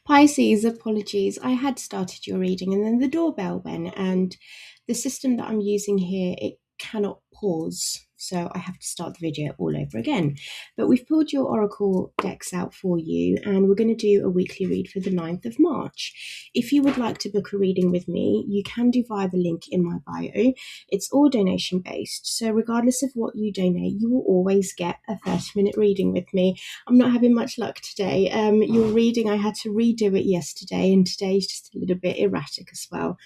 Pisces, apologies. I had started your reading and then the doorbell went, and the system that I'm using here, it cannot pause. So I have to start the video all over again. But we've pulled your oracle decks out for you, and we're going to do a weekly read for the 9th of March. If you would like to book a reading with me, you can do via the link in my bio. It's all donation based. So regardless of what you donate, you will always get a 30-minute reading with me. I'm not having much luck today. Your reading, I had to redo it yesterday, and today's just a little bit erratic as well.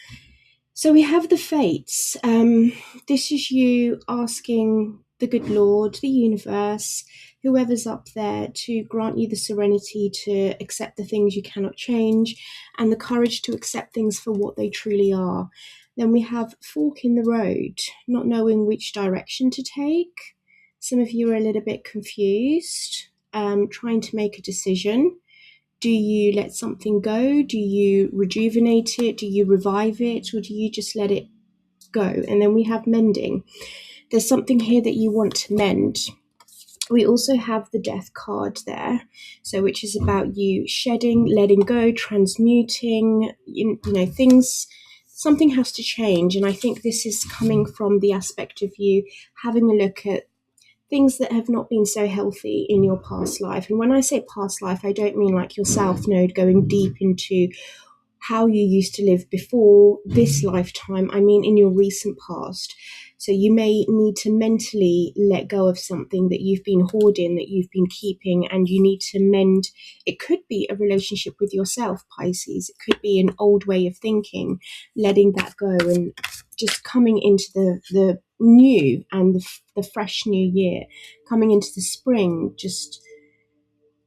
So we have the fates. This is you asking the good Lord, the universe, whoever's up there, to grant you the serenity to accept the things you cannot change and the courage to accept things for what they truly are. Then we have fork in the road, not knowing which direction to take. Some of you are a little bit confused, trying to make a decision. Do you let something go? Do you rejuvenate it? Do you revive it? Or do you just let it go? And then we have mending. There's something here that you want to mend. We also have the death card there, so which is about you shedding, letting go, transmuting, things. Something has to change. And I think this is coming from the aspect of you having a look at things that have not been so healthy in your past life. And when I say past life, I don't mean like your South Node going deep into how you used to live before this lifetime. I mean in your recent past. So you may need to mentally let go of something that you've been hoarding, that you've been keeping, and you need to mend. It could be a relationship with yourself, Pisces. It could be an old way of thinking, letting that go and just coming into the new and the fresh new year, coming into the spring, just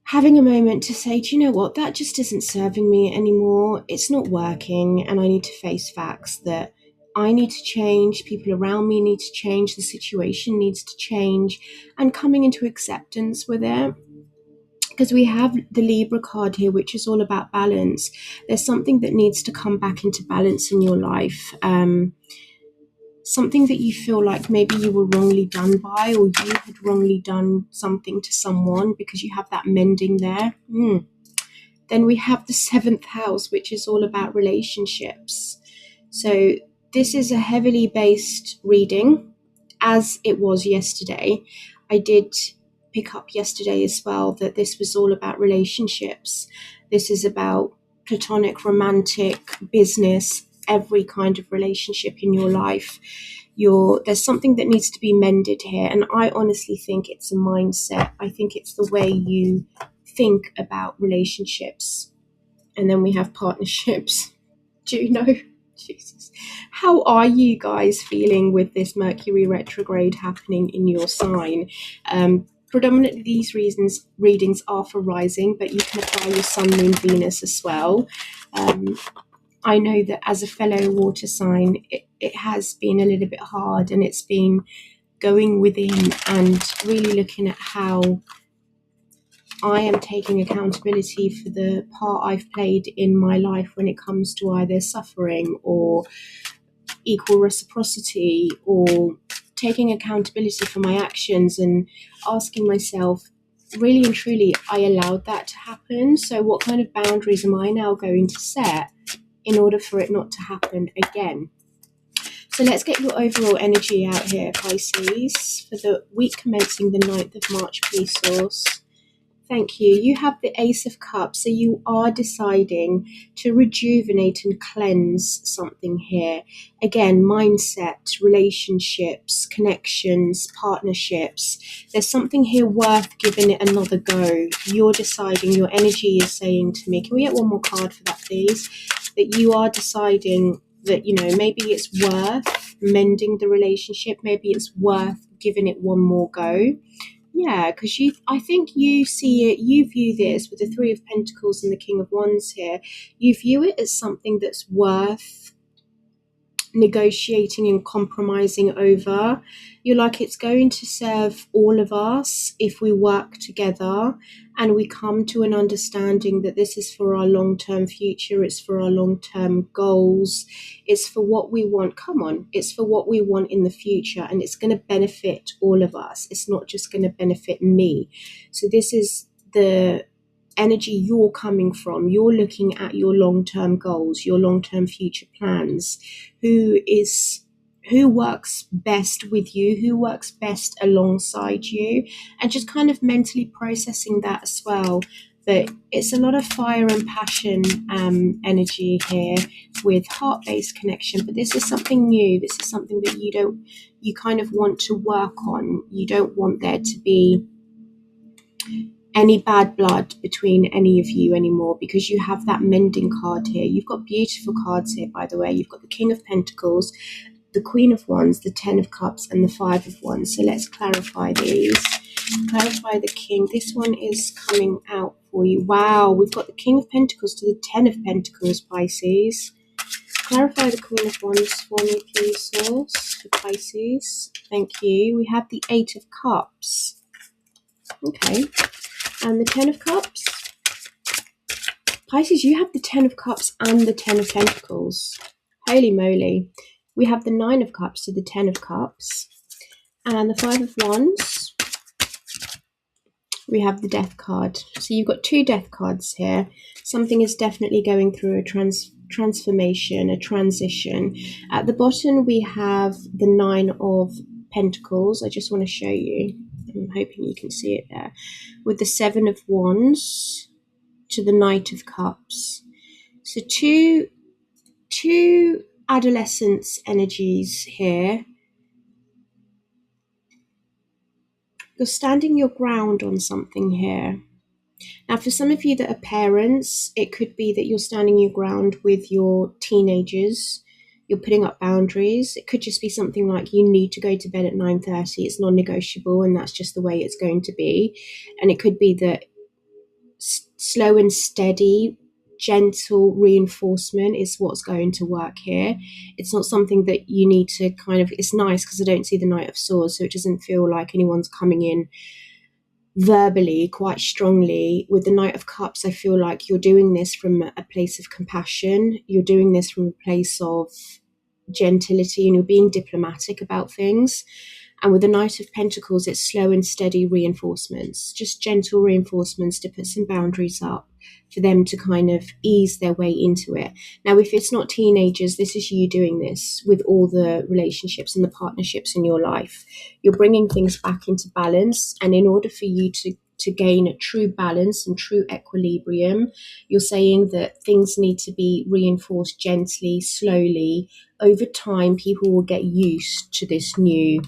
having a moment to say, do you know what, that just isn't serving me anymore. It's not working, and I need to face facts that I need to change, people around me need to change, the situation needs to change, and coming into acceptance with it. Because we have the Libra card here, which is all about balance. There's something that needs to come back into balance in your life. Something that you feel like maybe you were wrongly done by, or you had wrongly done something to someone, because you have that mending there. Then we have the 7th house, which is all about relationships. So this is a heavily based reading, as it was yesterday. I did pick up yesterday as well that this was all about relationships. This is about platonic, romantic, business, every kind of relationship in your life. There's something that needs to be mended here, and I honestly think it's a mindset. I think it's the way you think about relationships. And then we have partnerships. Do you know? Jesus. How are you guys feeling with this Mercury retrograde happening in your sign? Predominantly these readings are for rising, but you can apply your Sun, Moon, Venus as well. I know that as a fellow water sign, it has been a little bit hard, and it's been going within and really looking at how I am taking accountability for the part I've played in my life when it comes to either suffering or equal reciprocity, or taking accountability for my actions and asking myself, really and truly, I allowed that to happen. So what kind of boundaries am I now going to set in order for it not to happen again? So let's get your overall energy out here, Pisces, for the week commencing the 9th of March, please, Source. Thank you. You have the Ace of Cups, so you are deciding to rejuvenate and cleanse something here. Again, mindset, relationships, connections, partnerships. There's something here worth giving it another go. You're deciding, your energy is saying to me, can we get one more card for that, please? That you are deciding that, maybe it's worth mending the relationship. Maybe it's worth giving it one more go. Yeah, because I think you see it, you view this with the Three of Pentacles and the King of Wands here. You view it as something that's worth negotiating and compromising over. You're like, it's going to serve all of us if we work together and we come to an understanding that this is for our long-term future, it's for our long-term goals, it's for what we want. Come on, it's for what we want in the future, and it's going to benefit all of us. It's not just going to benefit me. So this is the energy you're coming from. You're looking at your long-term goals, your long-term future plans, who works best with you, who works best alongside you, and just kind of mentally processing that as well. But it's a lot of fire and passion energy here with heart-based connection. But this is something new. This is something that you kind of want to work on. You don't want there to be any bad blood between any of you anymore, because you have that mending card here. You've got beautiful cards here, by the way. You've got the King of Pentacles, the Queen of Wands, the Ten of Cups, and the Five of Wands. So let's clarify these. Clarify the King. This one is coming out for you. Wow, we've got the King of Pentacles to the Ten of Pentacles, Pisces. Clarify the Queen of Wands for me, please, Source, for Pisces. Thank you. We have the Eight of Cups. Okay. And the Ten of Cups. Pisces, you have the Ten of Cups and the Ten of Pentacles. Holy moly. We have the Nine of Cups to the Ten of Cups. And the Five of Wands. We have the Death card. So you've got two Death cards here. Something is definitely going through a transformation, a transition. At the bottom, we have the Nine of Pentacles. I just want to show you. I'm hoping you can see it there. With the Seven of Wands to the Knight of Cups. So two adolescence energies here. You're standing your ground on something here. Now, for some of you that are parents, it could be that you're standing your ground with your teenagers. You're putting up boundaries. It could just be something like you need to go to bed at 9:30. It's non-negotiable, and that's just the way it's going to be. And it could be that slow and steady, gentle reinforcement is what's going to work here. It's not something that you need to kind of, it's nice because I don't see the Knight of Swords, so it doesn't feel like anyone's coming in verbally quite strongly. With the Knight of Cups, I feel like you're doing this from a place of compassion. You're doing this from a place of gentility, and you're being diplomatic about things. And with the Knight of Pentacles, it's slow and steady reinforcements, just gentle reinforcements to put some boundaries up for them to kind of ease their way into it. Now, if it's not teenagers, this is you doing this with all the relationships and the partnerships in your life. You're bringing things back into balance. And in order for you to gain a true balance and true equilibrium, you're saying that things need to be reinforced gently, slowly. Over time, people will get used to this new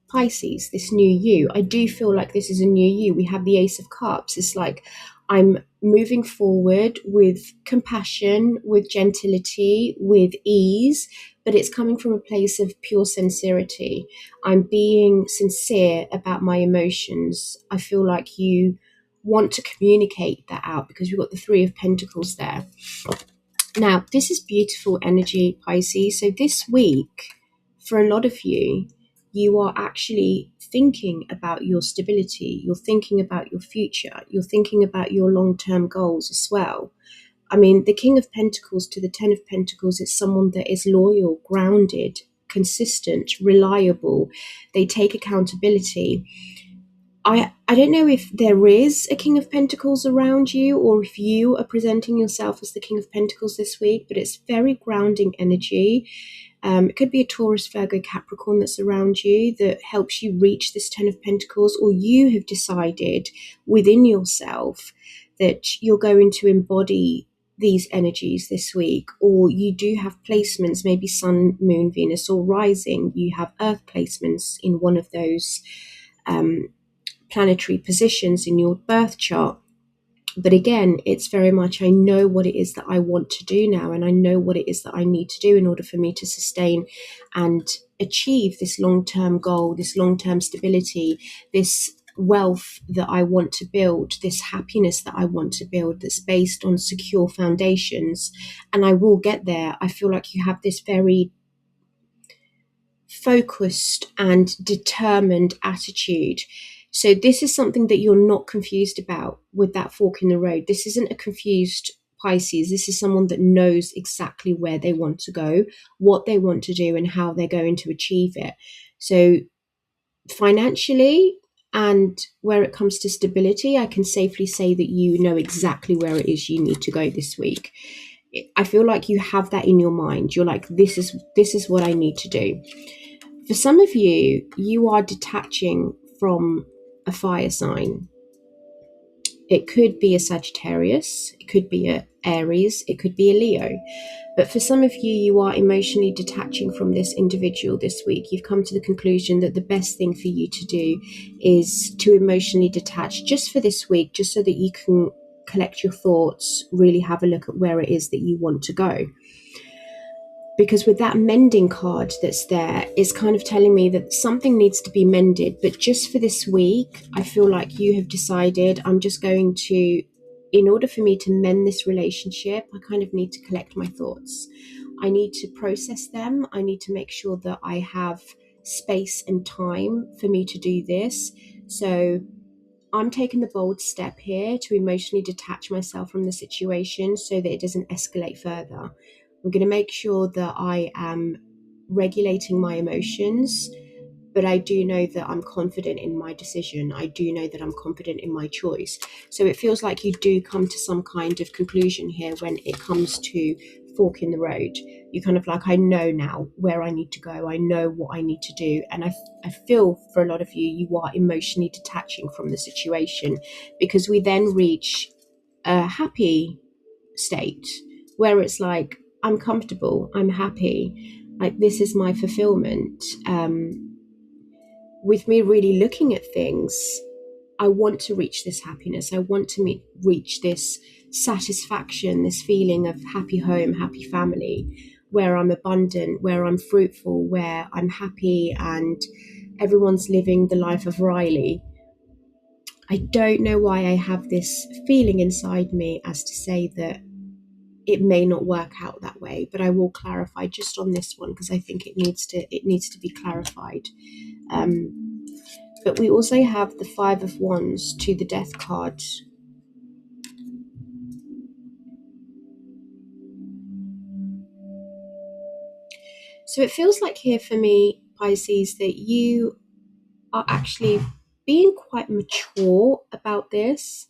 Pisces, this new you. I do feel like this is a new you. We have the Ace of Cups. It's like I'm moving forward with compassion, with gentility, with ease, but it's coming from a place of pure sincerity. I'm being sincere about my emotions. I feel like you want to communicate that out because we've got the Three of Pentacles there. Now, this is beautiful energy, Pisces. So this week, for a lot of you, you are actually thinking about your stability. You're thinking about your future. You're thinking about your long-term goals as well. I mean, the King of Pentacles to the Ten of Pentacles is someone that is loyal, grounded, consistent, reliable. They take accountability. I don't know if there is a King of Pentacles around you or if you are presenting yourself as the King of Pentacles this week, but it's very grounding energy. It could be a Taurus, Virgo, Capricorn that's around you that helps you reach this Ten of Pentacles, or you have decided within yourself that you're going to embody these energies this week, or you do have placements, maybe Sun, Moon, Venus, or Rising. You have Earth placements in one of those planetary positions in your birth chart. But again, it's very much, I know what it is that I want to do now, and I know what it is that I need to do in order for me to sustain and achieve this long-term goal, this long-term stability, this wealth that I want to build, this happiness that I want to build that's based on secure foundations. And I will get there. I feel like you have this very focused and determined attitude. So this is something that you're not confused about with that fork in the road. This isn't a confused Pisces. This is someone that knows exactly where they want to go, what they want to do, and how they're going to achieve it. So financially, And where it comes to stability, I can safely say that you know exactly where it is you need to go this week. I feel like you have that in your mind. You're like, this is what I need to do. For some of you, you are detaching from a fire sign. It could be a Sagittarius, it could be a Aries, it could be a Leo. But for some of you, you are emotionally detaching from this individual this week. You've come to the conclusion that the best thing for you to do is to emotionally detach just for this week, just so that you can collect your thoughts, really have a look at where it is that you want to go. Because with that mending card that's there, it's kind of telling me that something needs to be mended. But just for this week, I feel like you have decided, I'm just going to, in order for me to mend this relationship, I kind of need to collect my thoughts. I need to process them. I need to make sure that I have space and time for me to do this. So I'm taking the bold step here to emotionally detach myself from the situation so that it doesn't escalate further. I'm going to make sure that I am regulating my emotions, but I do know that I'm confident in my decision. I do know that I'm confident in my choice. So it feels like you do come to some kind of conclusion here when it comes to fork in the road. You kind of like, I know now where I need to go. I know what I need to do. And I feel for a lot of you, you are emotionally detaching from the situation, because we then reach a happy state where it's like, I'm comfortable, I'm happy, like this is my fulfillment. With me really looking at things, I want to reach this happiness. I want to reach this satisfaction, this feeling of happy home, happy family, where I'm abundant, where I'm fruitful, where I'm happy and everyone's living the life of Riley. I don't know why I have this feeling inside me as to say that it may not work out that way, but I will clarify just on this one because I think it needs to be clarified. But we also have the Five of Wands to the Death card. So it feels like here for me, Pisces, that you are actually being quite mature about this,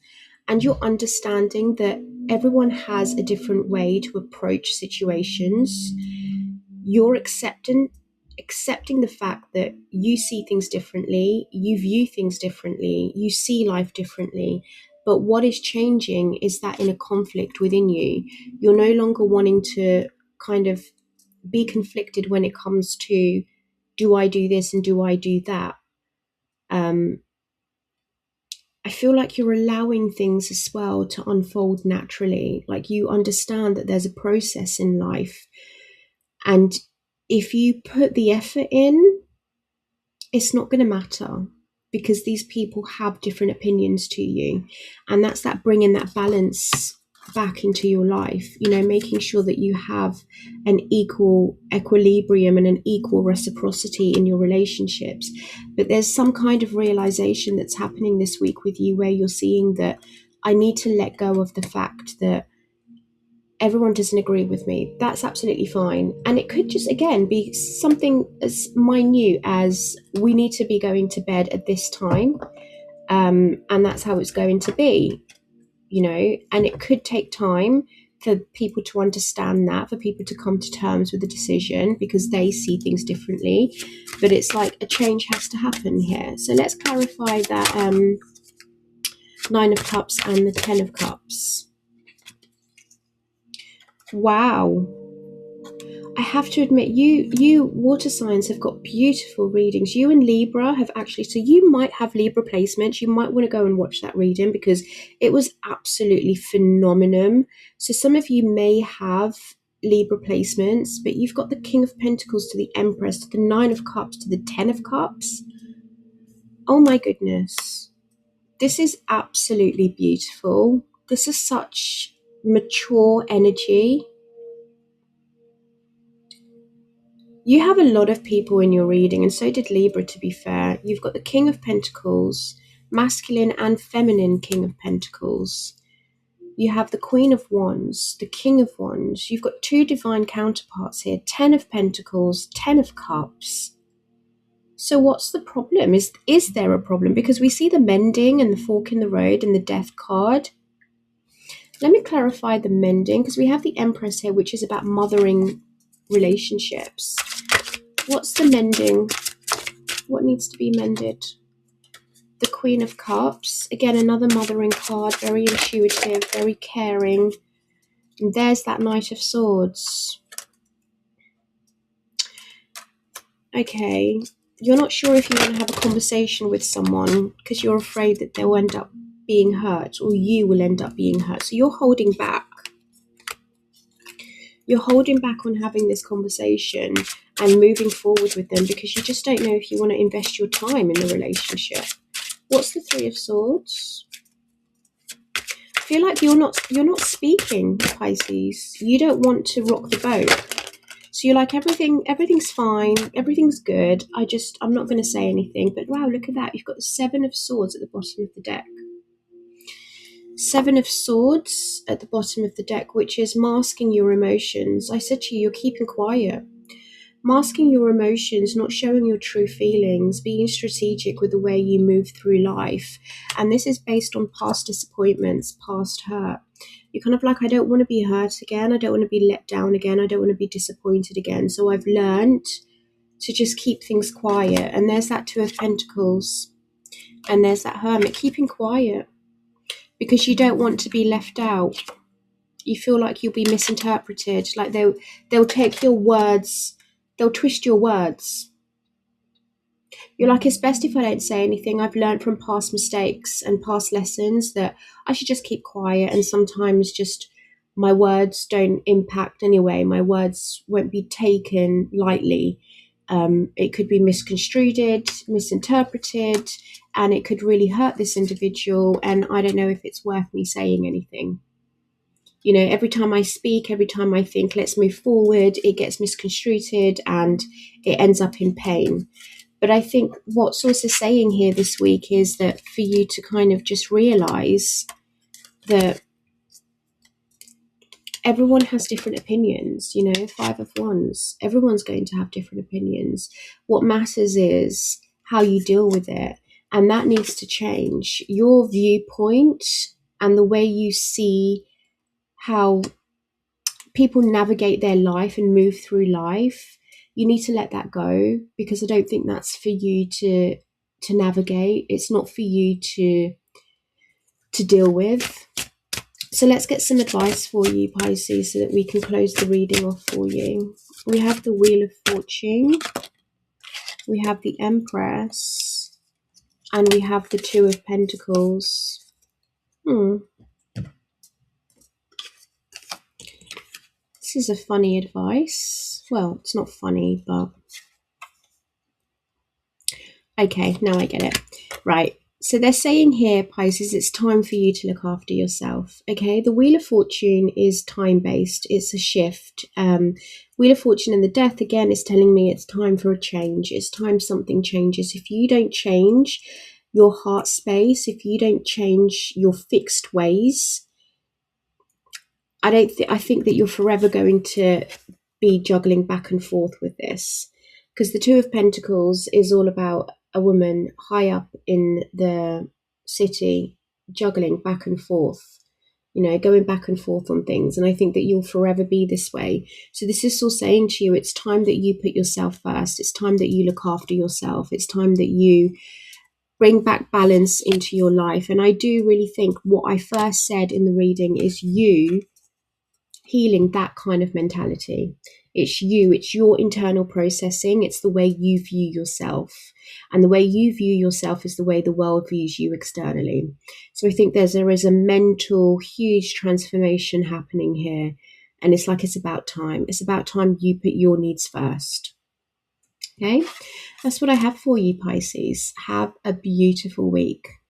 and you're understanding that everyone has a different way to approach situations. You're accepting the fact that you see things differently, you view things differently, you see life differently. But what is changing is that inner conflict within you. You're no longer wanting to kind of be conflicted when it comes to, do I do this and do I do that? I feel like you're allowing things as well to unfold naturally. Like you understand that there's a process in life. And if you put the effort in, it's not going to matter, because these people have different opinions to you. And that's that bringing that balance back into your life, making sure that you have an equal equilibrium and an equal reciprocity in your relationships. But there's some kind of realization that's happening this week with you where you're seeing that I need to let go of the fact that everyone doesn't agree with me. That's absolutely fine. And it could just, again, be something as minute as we need to be going to bed at this time. And that's how it's going to be, and it could take time for people to understand that, for people to come to terms with the decision because they see things differently. But it's like a change has to happen here. So let's clarify that Nine of Cups and the Ten of Cups. Wow. I have to admit, you water signs have got beautiful readings. You and Libra have actually, so you might have Libra placements. You might want to go and watch that reading because it was absolutely phenomenal. So some of you may have Libra placements, but you've got the King of Pentacles to the Empress, to the Nine of Cups, to the Ten of Cups. Oh my goodness. This is absolutely beautiful. This is such mature energy. You have a lot of people in your reading, and so did Libra, to be fair. You've got the King of Pentacles, masculine and feminine King of Pentacles. You have the Queen of Wands, the King of Wands. You've got two divine counterparts here, Ten of Pentacles, Ten of Cups. So what's the problem? Is there a problem? Because we see the mending and the fork in the road and the death card. Let me clarify the mending, because we have the Empress here, which is about mothering relationships. What's the mending? What needs to be mended? The Queen of Cups. Again, another mothering card, very intuitive, very caring. And there's that Knight of Swords. Okay, you're not sure if you want to have a conversation with someone because you're afraid that they'll end up being hurt, or you will end up being hurt. So you're holding back. You're holding back on having this conversation and moving forward with them because you just don't know if you want to invest your time in the relationship. What's the Three of Swords? I feel like you're not speaking, Pisces. You don't want to rock the boat. So you're like, everything's fine, everything's good. I'm not going to say anything. But wow, look at that. You've got the Seven of Swords at the bottom of the deck. Seven of Swords at the bottom of the deck, which is masking your emotions. I said to you, you're keeping quiet. Masking your emotions, not showing your true feelings, being strategic with the way you move through life. And this is based on past disappointments, past hurt. You're kind of like, I don't want to be hurt again. I don't want to be let down again. I don't want to be disappointed again. So I've learned to just keep things quiet. And there's that Two of Pentacles. And there's that Hermit, keeping quiet. Because you don't want to be left out. You feel like you'll be misinterpreted. Like they'll take your words, they'll twist your words. You're like, it's best if I don't say anything. I've learned from past mistakes and past lessons that I should just keep quiet, and sometimes just my words don't impact anyway. My words won't be taken lightly. It could be misconstrued, misinterpreted, and it could really hurt this individual, and I don't know if it's worth me saying anything. You know, every time I speak, every time I think, let's move forward, it gets misconstrued and it ends up in pain. But I think what's also saying here this week is that for you to kind of just realize that everyone has different opinions, you know, Five of Wands. Everyone's going to have different opinions. What matters is how you deal with it. And that needs to change. Your viewpoint and the way you see how people navigate their life and move through life, you need to let that go, because I don't think that's for you to navigate. It's not for you to deal with. So let's get some advice for you, Pisces, so that we can close the reading off for you. We have the Wheel of Fortune, we have the Empress, and we have the Two of Pentacles. This is a funny advice. Well, it's not funny, but okay, now I get it. Right. So they're saying here, Pisces, it's time for you to look after yourself. Okay, the Wheel of Fortune is time-based. It's a shift. Wheel of Fortune and the Death, again, is telling me it's time for a change. It's time something changes. If you don't change your heart space, if you don't change your fixed ways, I think that you're forever going to be juggling back and forth with this, because the Two of Pentacles is all about a woman high up in the city juggling back and forth, you know, going back and forth on things. And I think that you'll forever be this way. So this is all saying to you, it's time that you put yourself first. It's time that you look after yourself. It's time that you bring back balance into your life. And I do really think what I first said in the reading is you healing that kind of mentality. It's you, it's your internal processing, it's the way you view yourself. And the way you view yourself is the way the world views you externally. So I think there is a mental, huge transformation happening here. And it's like, it's about time. It's about time you put your needs first. Okay, that's what I have for you, Pisces. Have a beautiful week.